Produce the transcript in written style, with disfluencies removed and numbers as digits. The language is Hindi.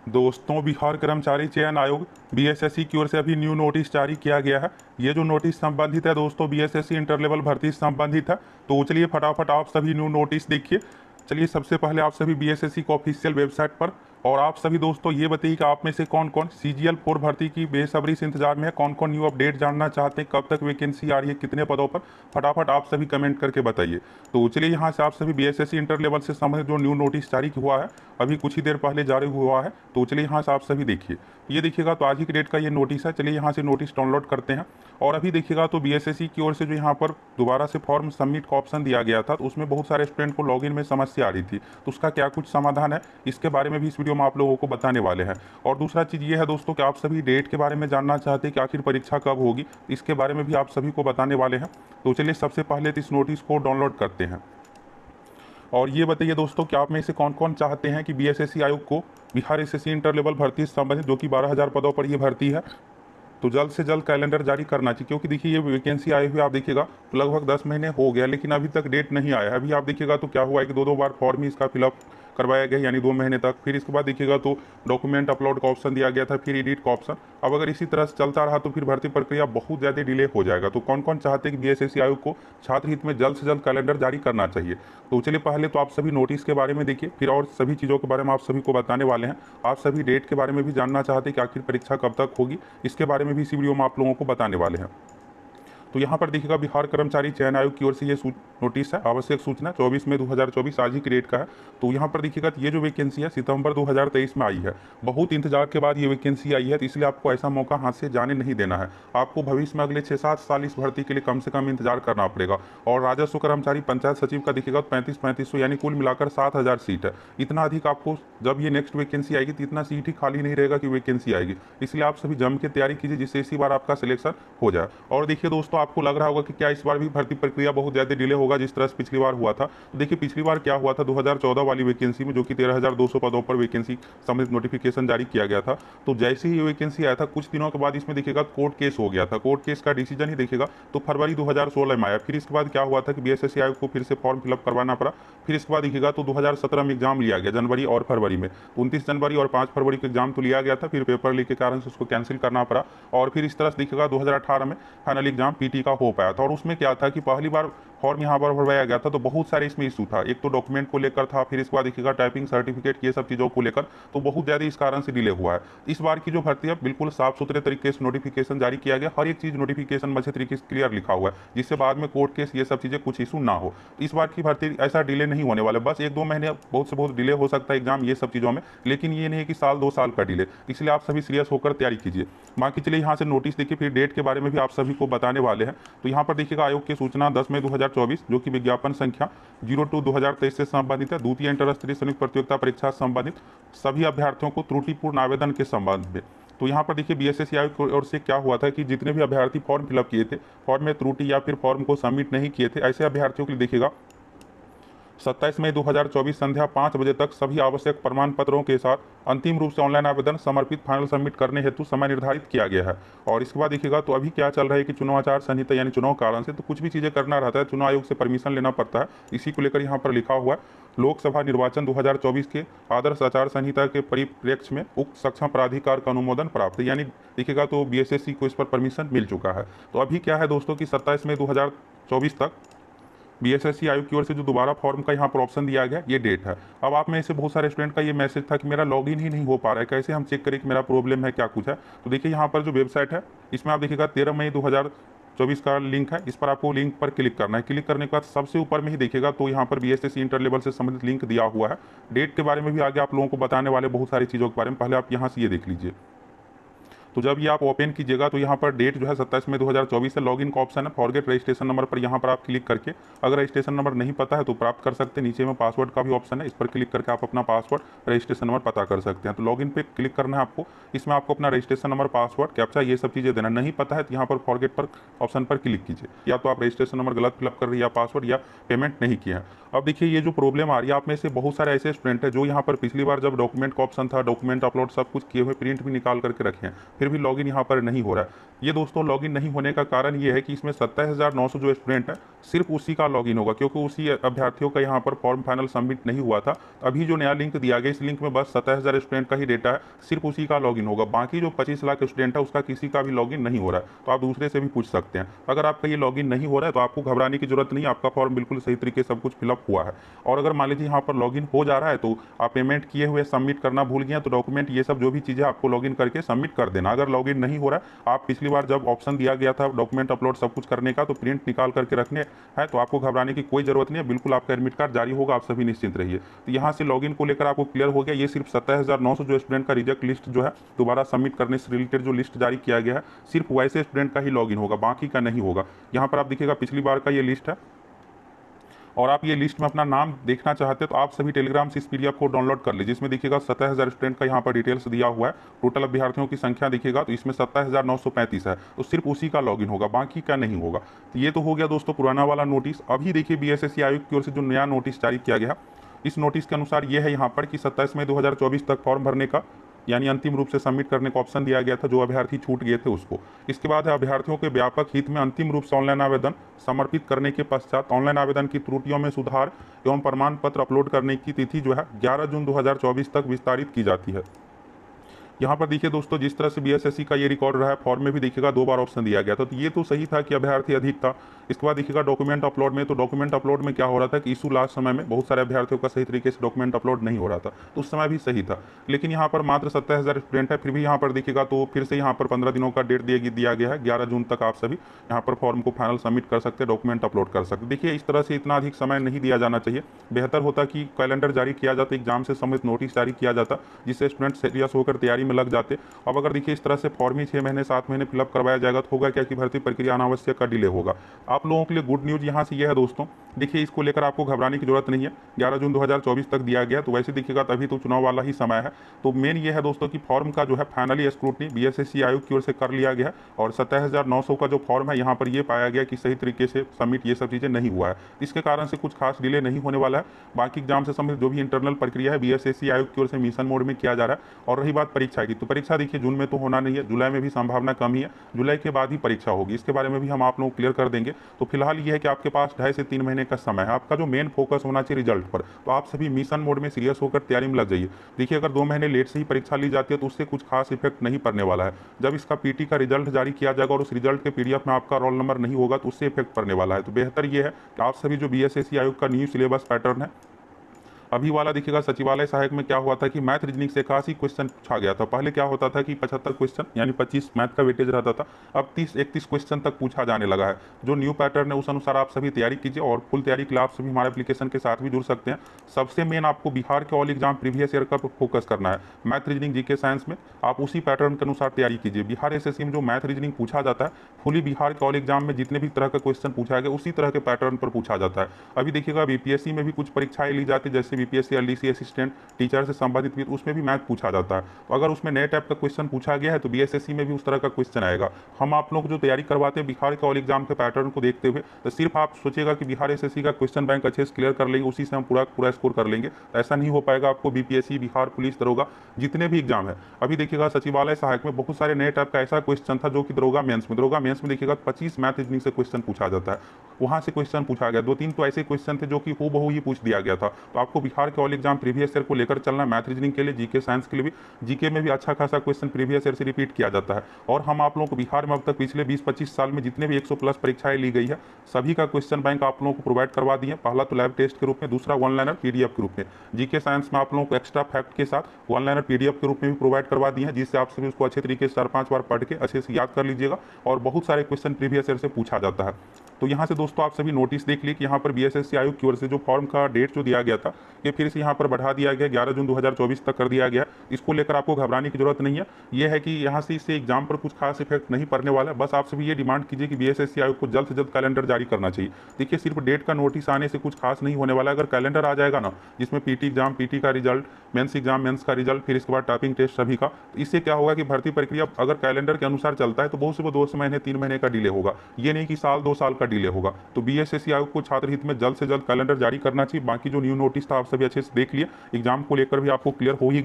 दोस्तों, बिहार कर्मचारी चयन आयोग बीएसएससी की ओर से अभी न्यू नोटिस जारी किया गया है। ये जो नोटिस संबंधित है दोस्तों, बीएसएससी इंटर लेवल भर्ती से संबंधित है। तो चलिए फटाफट आप सभी न्यू नोटिस देखिए। चलिए सबसे पहले आप सभी बीएसएससी को ऑफिशियल वेबसाइट पर, और आप सभी दोस्तों ये बताइए कि आप में से कौन कौन सीजीएल 4 भर्ती की बेसब्री से इंतजार में है, कौन कौन न्यू अपडेट जानना चाहते हैं, कब तक वैकेंसी आ रही है, कितने पदों पर, फटाफट आप सभी कमेंट करके बताइए। तो चलिए यहाँ से आप सभी बीएसएससी इंटर लेवल से संबंधित जो न्यू नोटिस जारी हुआ है, अभी कुछ ही देर पहले जारी हुआ है। तो चलिए यहाँ से आप सभी देखिए, ये देखिएगा तो आज ही की डेट का ये नोटिस है। चलिए यहाँ से नोटिस डाउनलोड करते हैं। और अभी देखिएगा तो बीएसएससी की ओर से जो यहाँ पर दोबारा से फॉर्म सबमिट का ऑप्शन दिया गया था, तो उसमें बहुत सारे स्टूडेंट को लॉगिन में समस्या आ रही थी। तो उसका क्या कुछ समाधान है, इसके बारे में भी इस वीडियो में आप लोगों को बताने वाले हैं। और दूसरा चीज़ ये है दोस्तों कि आप सभी डेट के बारे में जानना चाहते हैं कि आखिर परीक्षा कब होगी, इसके बारे में भी आप सभी को बताने वाले हैं। तो चलिए सबसे पहले इस नोटिस को डाउनलोड करते हैं। और ये बताइए दोस्तों कि आप में से कौन कौन चाहते हैं कि बीएसएससी आयोग को बिहार एसएससी इंटर लेवल भर्ती से संबंधित, जो कि 12,000 पदों पर ये भर्ती है, तो जल्द से जल्द कैलेंडर जारी करना चाहिए। क्योंकि देखिए ये वैकेंसी आई हुई आप देखिएगा तो लगभग 10 महीने हो गया, लेकिन अभी तक डेट नहीं आया है। अभी आप देखिएगा तो क्या हुआ है कि दो बार फॉर्म ही इसका फिलअप करवाया गया, यानी 2 महीने तक। फिर इसके बाद देखिएगा तो डॉक्यूमेंट अपलोड का ऑप्शन दिया गया था, फिर एडिट का ऑप्शन। अब अगर इसी तरह से चलता रहा तो फिर भर्ती प्रक्रिया बहुत ज़्यादा डिले हो जाएगा। तो कौन कौन चाहते हैं कि बीएसएससी आयोग को छात्र हित में जल्द से जल्द कैलेंडर जारी करना चाहिए। तो चलिए पहले तो आप सभी नोटिस के बारे में देखिए, फिर और सभी चीज़ों के बारे में आप सभी को बताने वाले हैं। आप सभी डेट के बारे में भी जानना चाहते हैं कि आखिर परीक्षा कब तक होगी, इसके बारे में भी इसी वीडियो में आप लोगों को बताने वाले हैं। तो यहाँ पर देखिएगा बिहार कर्मचारी चयन आयोग की ओर से ये नोटिस है, आवश्यक सूचना 24 मई 2024 आज ही की डेट का है। तो यहाँ पर देखिएगा ये जो वैकेंसी है सितंबर 2023 में आई है। बहुत इंतजार के बाद ये वैकेंसी आई है, तो इसलिए आपको ऐसा मौका हाथ से जाने नहीं देना है। आपको भविष्य में अगले 6-7 साल इस भर्ती के लिए कम से कम इंतजार करना पड़ेगा। और राजस्व कर्मचारी पंचायत सचिव का देखिएगा 3500 यानी कुल मिलाकर 7,000 सीट है। इतना अधिक आपको जब ये नेक्स्ट वैकेंसी आएगी तो इतना सीट ही खाली नहीं रहेगा कि वैकेंसी आएगी। इसलिए आप सभी जम के तैयारी कीजिए, जिससे इसी बार आपका सिलेक्शन हो जाए। और देखिए दोस्तों, आपको लग रहा होगा कि क्या इस बार भी भर्ती प्रक्रिया बहुत ज़्यादा डिले होगा जिस तरह से पिछली बार हुआ था। तो देखिए पिछली बार क्या हुआ था, 2014 वाली वैकेंसी में, जो कि 13,200 पदों पर वैकेंसी संबंधित नोटिफिकेशन जारी किया गया था। तो जैसे ही ये वैकेंसी आया था कुछ दिनों के बाद इसमें देखिएगा कोर्ट केस हो गया था। कोर्ट केस का डिसीजन ही देखिएगा तो फरवरी 2016 में आया। फिर इसके बाद क्या हुआ था कि बीएसएससी आयोग को फिर से फॉर्म फिलअप करवाना पड़ा। फिर इसके बाद देखिएगा तो 2017 में एग्जाम लिया गया, जनवरी और फरवरी में। 29 जनवरी और 5 फरवरी को एग्जाम तो लिया गया था, फिर पेपर लीक के कारण से उसको कैंसिल करना पड़ा। और फिर इस तरह से देखिएगा 2018 में फाइनल एग्जाम पीटी का हो पाया था। और उसमें क्या था कि पहली बार फॉर्म यहाँ पर भरवाया गया था तो बहुत सारे इसमें इशू था। एक तो डॉक्यूमेंट को लेकर था, फिर इसके बाद देखिएगा टाइपिंग सर्टिफिकेट, ये सब चीज़ों को लेकर तो बहुत ज़्यादा इस कारण से डिले हुआ है। इस बार की जो भर्ती है बिल्कुल साफ सुथरे तरीके से नोटिफिकेशन जारी किया गया, हर एक चीज़ नोटिफिकेशन में अच्छे तरीके से क्लियर लिखा हुआ है, जिससे बाद में कोर्ट केस ये सब चीज़ें कुछ इशू ना हो। इस बार की भर्ती ऐसा डिले नहीं होने वाला, बस 1-2 महीने बहुत से बहुत डिले हो सकता है एग्जाम ये सब चीज़ों में, लेकिन ये नहीं है कि साल 2 साल का डिले। इसलिए आप सभी सीरियस होकर तैयारी कीजिए। बाकी चलिए यहाँ से नोटिस देखिए, फिर डेट के बारे में भी आप सभी को बताने वाले हैं। तो यहाँ पर देखिएगा आयोग की सूचना 10 मई 2024, जो कि विज्ञापन संख्या 02/2023 से संबंधित है। द्वितीय इंटर स्तरीय संयुक्त प्रतियोगिता परीक्षा से संबंधित सभी अभ्यर्थियों को त्रुटिपूर्ण आवेदन के संबंध में। तो यहाँ पर देखिए बीएसएससी आयोग की ओर से क्या हुआ था कि जितने भी अभ्यर्थी फॉर्म फिलअप किए थे, फॉर्म में त्रुटि या फिर फॉर्म को सबमिट नहीं किए थे, ऐसे अभ्यर्थियों के लिए देखिएगा 27 मई 2024 संध्या 5 बजे तक सभी आवश्यक प्रमाण पत्रों के साथ अंतिम रूप से ऑनलाइन आवेदन समर्पित फाइनल सबमिट करने हेतु समय निर्धारित किया गया है। और इसके बाद देखिएगा तो अभी क्या चल रहा है कि चुनाव आचार संहिता यानी चुनाव कारण से तो कुछ भी चीज़ें करना रहता है, चुनाव आयोग से परमिशन लेना पड़ता है। इसी को लेकर यहाँ पर लिखा हुआ है, लोकसभा निर्वाचन 2024 के आदर्श आचार संहिता के परिप्रेक्ष्य में उक्त सक्षम प्राधिकार का अनुमोदन प्राप्त है। यानी देखिएगा तो बीएसएससी को इस पर परमिशन मिल चुका है। तो अभी क्या है दोस्तों कि 27 मई 2024 तक बीएसएससी आयोग की ओर से जो दोबारा फॉर्म का यहाँ पर ऑप्शन दिया गया, ये डेट है। अब आप में से बहुत सारे स्टूडेंट का ये मैसेज था कि मेरा लॉगिन ही नहीं हो पा रहा है, कैसे हम चेक करें कि मेरा प्रॉब्लम है, क्या कुछ है। तो देखिए यहाँ पर जो वेबसाइट है इसमें आप देखिएगा 13 मई 2024 का लिंक है, इस पर आपको लिंक पर क्लिक करना है। क्लिक करने के बाद सबसे ऊपर में ही देखिएगा तो यहाँ पर बीएसएससी इंटर लेवल से संबंधित लिंक दिया हुआ है। डेट के बारे में भी आगे आप लोगों को बताने वाले बहुत सारी चीज़ों के बारे में, पहले आप यहाँ से ये देख लीजिए। तो जब ये आप ओपन कीजिएगा तो यहाँ पर डेट जो है 27 मई 2024 है। लॉगिन का ऑप्शन है, फॉरगेट रजिस्ट्रेशन नंबर पर यहाँ पर आप क्लिक करके अगर रजिस्ट्रेशन नंबर नहीं पता है तो प्राप्त कर सकते हैं। नीचे में पासवर्ड का भी ऑप्शन है, इस पर क्लिक करके आप अपना पासवर्ड रजिस्ट्रेशन नंबर पता कर सकते हैं। तो लॉगिन पे क्लिक करना है आपको, इसमें आपको अपना रजिस्ट्रेशन नंबर, पासवर्ड, कैप्चा, ये सब चीज़ें देना। नहीं पता है तो यहाँ पर फॉरगेट पर ऑप्शन पर क्लिक कीजिए। या तो आप रजिस्ट्रेशन नंबर गलत फिलअप कर रही है या पासवर्ड या पेमेंट नहीं किया है। अब देखिए ये जो प्रॉब्लम आ रही है, आप में से बहुत सारे ऐसे स्टूडेंट हैं जो यहाँ पर पिछली बार जब डॉक्यूमेंट का ऑप्शन था, डॉक्यूमेंट अपलोड सब कुछ किए हुए, प्रिंट भी निकाल करके रखे हैं, फिर फिर भी लॉगिन यहाँ पर नहीं हो रहा है। ये दोस्तों लॉगिन नहीं होने का कारण ये है कि इसमें 27,900 जो स्टूडेंट है सिर्फ उसी का लॉगिन होगा, क्योंकि उसी अभ्यर्थियों का यहाँ पर फॉर्म फाइनल सबमिट नहीं हुआ था। अभी जो नया लिंक दिया गया, इस लिंक में बस 27,000 स्टूडेंट का ही डेटा है, सिर्फ उसी का लॉगिन होगा। बाकी जो 25 लाख स्टूडेंट है उसका किसी का भी लॉगिन नहीं हो रहा है। तो आप दूसरे से भी पूछ सकते हैं। अगर आपका ये लॉगिन नहीं हो रहा है तो आपको घबराने की जरूरत नहीं, आपका फॉर्म बिल्कुल सही तरीके से सब कुछ फिलअप हुआ है। और अगर मान लीजिए यहाँ पर लॉगिन हो जा रहा है तो आप पेमेंट किए हुए सबमिट करना भूल गए तो डॉक्यूमेंट ये सब जो भी चीज़ें आपको लॉगिन करके सबमिट कर देना। अगर लॉगिन नहीं हो रहा है, आप पिछली बार जब ऑप्शन दिया गया था डॉक्यूमेंट अपलोड सब कुछ करने का, तो प्रिंट निकाल करके रखने हैं, तो आपको घबराने की कोई जरूरत नहीं है। बिल्कुल आपका एडमिट कार्ड जारी होगा, आप सभी निश्चिंत रहिए। तो यहाँ से लॉगिन को लेकर आपको क्लियर हो गया। ये सिर्फ 27,900 जो स्टूडेंट का रिजेक्ट लिस्ट जो है दोबारा सबमिट करने से रिलेटेड जो लिस्ट जारी किया गया है, सिर्फ वैसे स्टूडेंट का ही लॉगिन होगा, बाकी का नहीं होगा। यहाँ पर आप देखिएगा पिछली बार का ये लिस्ट है, और आप ये लिस्ट में अपना नाम देखना चाहते हैं तो आप सभी टेलीग्राम से इस पीडीएफ को डाउनलोड कर लीजिए। इसमें देखिएगा 27,000 स्टूडेंट का यहाँ पर डिटेल्स दिया हुआ है। टोटल अभ्यर्थियों की संख्या देखिएगा तो इसमें 27,935 है, तो सिर्फ उसी का लॉगिन होगा, बाकी का नहीं होगा। तो ये तो हो गया दोस्तों पुराना वाला नोटिस। अभी देखिए बीएसएससी आयोग की ओर से जो नया नोटिस जारी किया गया, इस नोटिस के अनुसार ये है यहाँ पर कि 27 मई 2024 तक फॉर्म भरने का यानी अंतिम रूप से सबमिट करने का ऑप्शन दिया गया था जो अभ्यर्थी छूट गए थे उसको। इसके बाद है अभ्यर्थियों के व्यापक हित में अंतिम रूप से ऑनलाइन आवेदन समर्पित करने के पश्चात ऑनलाइन आवेदन की त्रुटियों में सुधार एवं प्रमाण पत्र अपलोड करने की तिथि जो है 11 जून 2024 तक विस्तारित की जाती है। यहाँ पर देखिए दोस्तों, जिस तरह से बीएसएससी का ये रिकॉर्ड रहा है, फॉर्म में भी देखिएगा 2 बार ऑप्शन दिया गया था, तो ये तो सही था कि अभ्यर्थी अधिक था। इसके बाद देखिएगा डॉक्यूमेंट अपलोड में, तो डॉक्यूमेंट अपलोड में क्या हो रहा था कि इशू लास्ट समय में बहुत सारे अभ्यर्थियों का सही तरीके से डॉक्यूमेंट अपलोड नहीं हो रहा था, तो उस समय भी सही था। लेकिन यहाँ पर मात्र 27,000 स्टूडेंट है, फिर भी यहाँ पर देखिएगा तो फिर से यहाँ पर 15 दिनों का डेट दिया गया है। 11 जून तक आप सभी यहाँ पर फॉर्म को फाइनल सबमिट कर सकते, डॉक्यूमेंट अपलोड कर सकते। देखिए इस तरह से इतना अधिक समय नहीं दिया जाना चाहिए। बेहतर होता कि कैलेंडर जारी किया जाता, एग्जाम से संबंधित नोटिस जारी किया जाता, जिससे स्टूडेंट सीरियस होकर तैयारी में लग जाते। अब अगर देखिए इस तरह से फॉर्म ही 6 महीने 7 महीने फिलअप करवाया जाएगा तो होगा क्या कि भर्ती प्रक्रिया अनावश्यक का डिले होगा। आप लोगों के लिए गुड न्यूज़ यहाँ से यह है दोस्तों, देखिए इसको लेकर आपको घबराने की जरूरत नहीं है। 11 जून 2024 तक दिया गया, तो वैसे देखिएगा तभी तो चुनाव वाला ही समय है। तो मेन ये है दोस्तों कि फॉर्म का जो है फाइनली स्क्रूटनी बीएसएससी आयोग की ओर से कर लिया गया और 27,900 का जो फॉर्म है यहाँ पर ये पाया गया कि सही तरीके से सबमिट ये सब चीज़ें नहीं हुआ है। इसके कारण से कुछ खास डिले नहीं होने वाला है। बाकी एग्जाम से संबंधित जो भी इंटरनल प्रक्रिया है बीएसएससी आयोग की ओर से मिशन मोड में किया जा रहा है। और रही बात परीक्षा की, तो परीक्षा देखिए जून में तो होना नहीं है, जुलाई में भी संभावना कम ही है। जुलाई के बाद ही परीक्षा होगी, इसके बारे में भी हम आप लोगों को क्लियर कर देंगे। तो फिलहाल ये है कि आपके पास 2.5 से 3 महीने का समय है। आपका जो मेन फोकस होना चाहिए रिजल्ट पर, तो आप सभी मिशन मोड में सीरियस होकर तैयारी में लग जाइए। देखिए अगर 2 महीने लेट से ही परीक्षा ली जाती है तो उससे कुछ खास इफेक्ट नहीं पड़ने वाला है। जब इसका पीटी का रिजल्ट जारी किया जाएगा और उस रिजल्ट के पीडीएफ में आपका रोल नंबर नहीं होगा तो उससे इफेक्ट पड़ने वाला है। तो बेहतर ये है कि आप सभी जो बीएसएससी आयोग का न्यू सिलेबस पैटर्न है, अभी वाला देखिएगा सचिवालय सहायक में क्या हुआ था कि मैथ रीजनिंग से 81 क्वेश्चन पूछा गया था। पहले क्या होता था कि 75 क्वेश्चन यानी 25 मैथ का वेटेज रहता था, अब 30-31 क्वेश्चन तक पूछा जाने लगा है। जो न्यू पैटर्न है उस अनुसार आप सभी तैयारी कीजिए और फुल तैयारी के लिए आप सभी हमारे एप्लीकेशन के साथ भी जुड़ सकते हैं। सबसे मेन आपको बिहार के ऑल एग्जाम प्रीवियस ईयर का फोकस करना है। मैथ रीजनिंग जीके साइंस में आप उसी पैटर्न के अनुसार तैयारी कीजिए। बिहार एसएससी में जो मैथ रीजनिंग पूछा जाता है, फुली बिहार के ऑल एग्जाम में जितने भी तरह का क्वेश्चन पूछा गया उसी तरह के पैटर्न पर पूछा जाता है। अभी देखिएगा बीपीएससी में भी कुछ परीक्षाएं ली जाती है, जैसे बीपीएससी एलडीसी असिस्टेंट टीचर से संबंधित भी, उसमें भी मैथ पूछा जाता है। तो अगर उसमें नए टाइप का क्वेश्चन पूछा गया है तो बीएसएससी में भी उस तरह का क्वेश्चन आएगा। हम आप लोग जो तैयारी करवाते हैं बिहार के ऑल एग्जाम के पैटर्न को देखते हुए, तो सिर्फ आप सोचिएगा कि बिहार एसएससी का क्वेश्चन बैंक अच्छे से क्लियर कर लेंगे, उसी से हम पूरा स्कोर कर लेंगे, तो ऐसा नहीं हो पाएगा। आपको बीपीएससी, बिहार पुलिस, दरोगा जितने भी एग्जाम है, अभी देखिएगा सचिवालय सहायक में बहुत सारे नए टाइप का ऐसा क्वेश्चन था जो कि दरोगा मेंस में देखिएगा 25 मैथ रीजनिंग से क्वेश्चन पूछा जाता है, वहां से क्वेश्चन पूछा गया। 2-3 तो ऐसे क्वेश्चन थे जो कि हूबहू ही पूछ दिया गया था। तो आपको बिहार के ऑल एग्जाम प्रीवियस ईयर को लेकर चलना, मैथ रीजनिंग के लिए, जीके साइंस के लिए भी। जीके में भी अच्छा खासा क्वेश्चन प्रीवियस ईयर से रिपीट किया जाता है। और हम आप लोगों को बिहार में अब तक पिछले 20-25 साल में जितने भी 100+ परीक्षाएं ली गई है, सभी का क्वेश्चन बैंक आप लोगों को प्रोवाइड करवा दिए। पहला तो लैब टेस्ट के रूप में, दूसरा वन लाइनर पीडीएफ के रूप में। जीके साइंस में आप लोगों को एक्स्ट्रा फैक्ट के साथ वन लाइनर पीडीएफ के रूप में भी प्रोवाइड करवा दिए हैं, जिससे आप सभी उसको अच्छे तरीके से 4-5 बार पढ़ के अच्छे से याद कर लीजिएगा। और बहुत सारे क्वेश्चन प्रीवियस ईयर से पूछा जाता है। तो यहाँ से दोस्तों आप सभी नोटिस देख लिए कि यहाँ पर बीएसएससी आयोग की ओर से जो फॉर्म का डेट जो दिया गया था, ये फिर से यहाँ पर बढ़ा दिया गया, 11 जून 2024 तक कर दिया गया। इसको लेकर आपको घबराने की जरूरत नहीं है। ये है कि यहाँ से इससे एग्जाम पर कुछ खास इफेक्ट नहीं पड़ने वाला है। बस आप सभी ये डिमांड कीजिए कि बीएसएससी आयोग को जल्द से जल्द कैलेंडर जारी करना चाहिए। देखिए सिर्फ डेट का नोटिस आने से कुछ खास नहीं होने वाला है। अगर कैलेंडर आ जाएगा ना, जिसमें पीटी एग्जाम, पीटी का रिजल्ट, मेंस एग्जाम, मेंस का रिजल्ट, फिर इसके बाद टाइपिंग टेस्ट सभी का, तो इससे क्या होगा कि भर्ती प्रक्रिया अगर कैलेंडर के अनुसार चलता है तो बहुत से वो 2 महीने 3 महीने का डिले होगा, ये नहीं कि साल 2 साल का डिले होगा। तो बीएसएससी आयोग को छात्र हित में जल्द से जल्द कैलेंडर जारी करना चाहिए। बाकी जो न्यू नोटिस था आप सभी अच्छे से देख लिए, एग्जाम को लेकर भी आपको क्लियर हो ही गया।